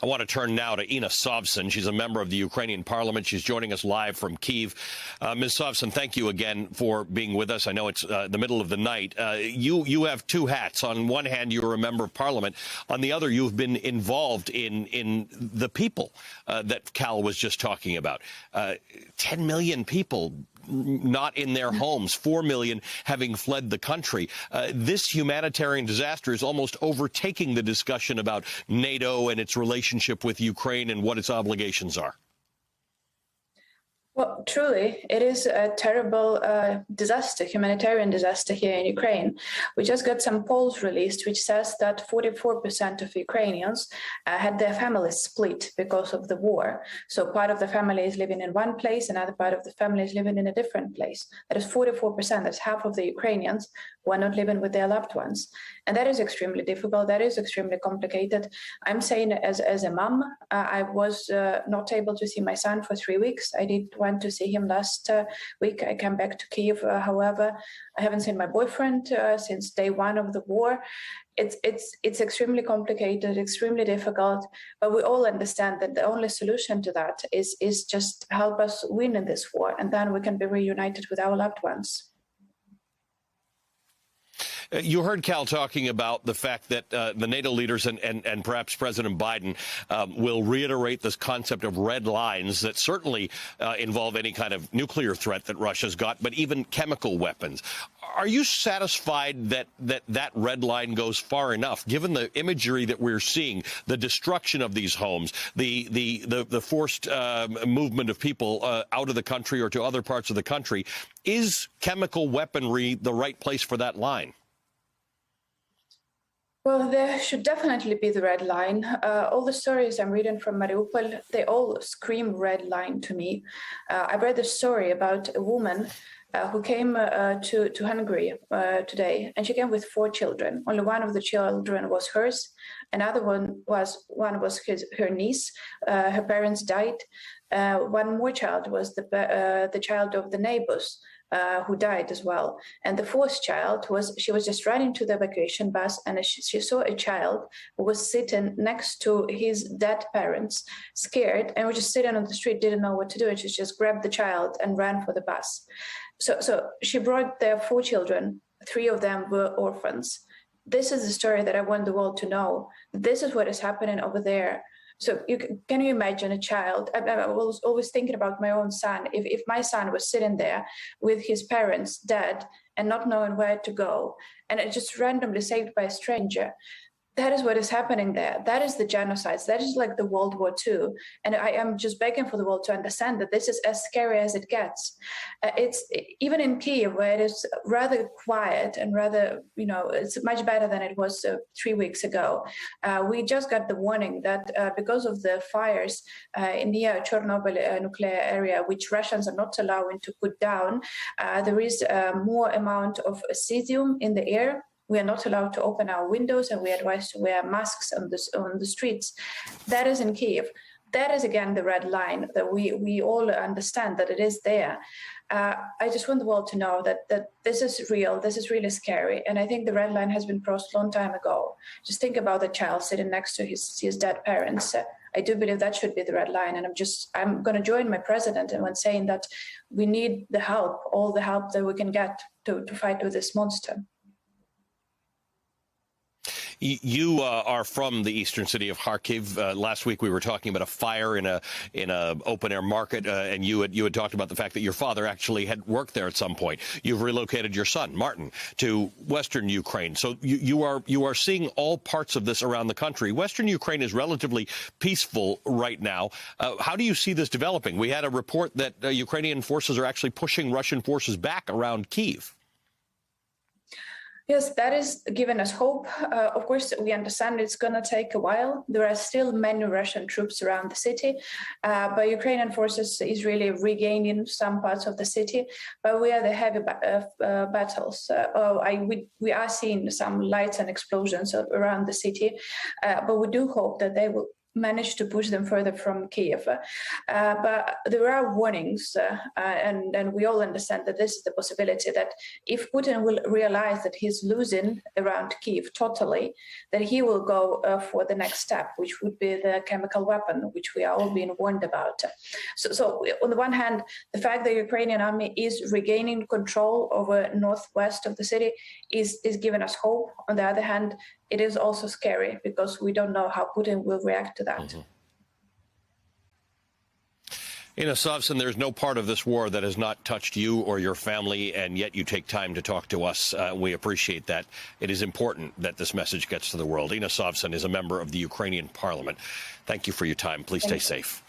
I want to turn now to Inna Sovsun. She's a member of the Ukrainian parliament. She's joining us live from Kyiv. Ms. Sovsun, thank you again for being with us. I know it's the middle of the night. You have two hats. On one hand, you're a member of parliament. On the other, you've been involved in the people that Cal was just talking about. 10 million people not in their homes, 4 million having fled the country. This humanitarian disaster is almost overtaking the discussion about NATO and its relationship with Ukraine and what its obligations are. Well, truly, it is a terrible disaster, humanitarian disaster here in Ukraine. We just got some polls released which says that 44% of Ukrainians had their families split because of the war. So part of the family is living in one place, another part of the family is living in a different place. That is 44%. That's half of the Ukrainians who are not living with their loved ones. And that is extremely difficult. That is extremely complicated. I'm saying as a mom, I was not able to see my son for 3 weeks. I did went to see him last week. I came back to Kyiv. However, I haven't seen my boyfriend since day one of the war. It's extremely complicated, extremely difficult, but we all understand that the only solution to that is just help us win in this war, and then we can be reunited with our loved ones. You heard Cal talking about the fact that the NATO leaders and perhaps President Biden will reiterate this concept of red lines that certainly involve any kind of nuclear threat that Russia's got, but even chemical weapons. Are you satisfied that red line goes far enough, given the imagery that we're seeing, the destruction of these homes, the forced movement of people out of the country or to other parts of the country? Is chemical weaponry the right place for that line? Well, there should definitely be the red line. All the stories I'm reading from Mariupol, they all scream red line to me. I read a story about a woman who came to Hungary today, and she came with 4 children. Only one of the children was hers. Another one was her niece. Her parents died. One more child was the child of the neighbors. Who died as well. And the 4th child she was just running to the evacuation bus, and she saw a child who was sitting next to his dead parents, scared, and was just sitting on the street, didn't know what to do. And she just grabbed the child and ran for the bus. So she brought their 4 children. 3 of them were orphans. This is the story that I want the world to know. This is what is happening over there. So can you imagine a child? I was always thinking about my own son. If my son was sitting there with his parents dead and not knowing where to go, and it just randomly saved by a stranger, that is what is happening there. That is the genocide. That is like the World War II. And I am just begging for the world to understand that this is as scary as it gets. It's even in Kyiv, where it is rather quiet and rather, it's much better than it was 3 weeks ago. We just got the warning that because of the fires near Chernobyl nuclear area, which Russians are not allowing to put down, there is more amount of cesium in the air. We are not allowed to open our windows, and we are advised to wear masks on the streets. That is in Kyiv. That is, again, the red line that we all understand that it is there. I just want the world to know that this is real, this is really scary. And I think the red line has been crossed a long time ago. Just think about the child sitting next to his dead parents. I do believe that should be the red line. And I'm going to join my president in saying that we need the help, all the help that we can get to fight with this monster. You are from the eastern city of Kharkiv. Last week we were talking about a fire in a open air market, and you had talked about the fact that your father actually had worked there at some point. You've relocated your son, Martin, to Western Ukraine. So you are seeing all parts of this around the country. Western Ukraine is relatively peaceful right now. How do you see this developing? We had a report that Ukrainian forces are actually pushing Russian forces back around Kyiv. Yes, that is giving us hope. Of course, we understand it's going to take a while. There are still many Russian troops around the city, but Ukrainian forces is really regaining some parts of the city. But we are the heavy battles. We are seeing some lights and explosions around the city, but we do hope that they will manage to push them further from Kiev. But there are warnings, and we all understand that this is the possibility that if Putin will realize that he's losing around Kiev totally, that he will go for the next step, which would be the chemical weapon, which we are all being warned about. So on the one hand, the fact that the Ukrainian army is regaining control over northwest of the city is giving us hope. On the other hand, it is also scary because we don't know how Putin will react to that. Mm-hmm. Inna Sovsun, there's no part of this war that has not touched you or your family, and yet you take time to talk to us. We appreciate that. It is important that this message gets to the world. Inna Sovsun is a member of the Ukrainian parliament. Thank you for your time. Please stay safe.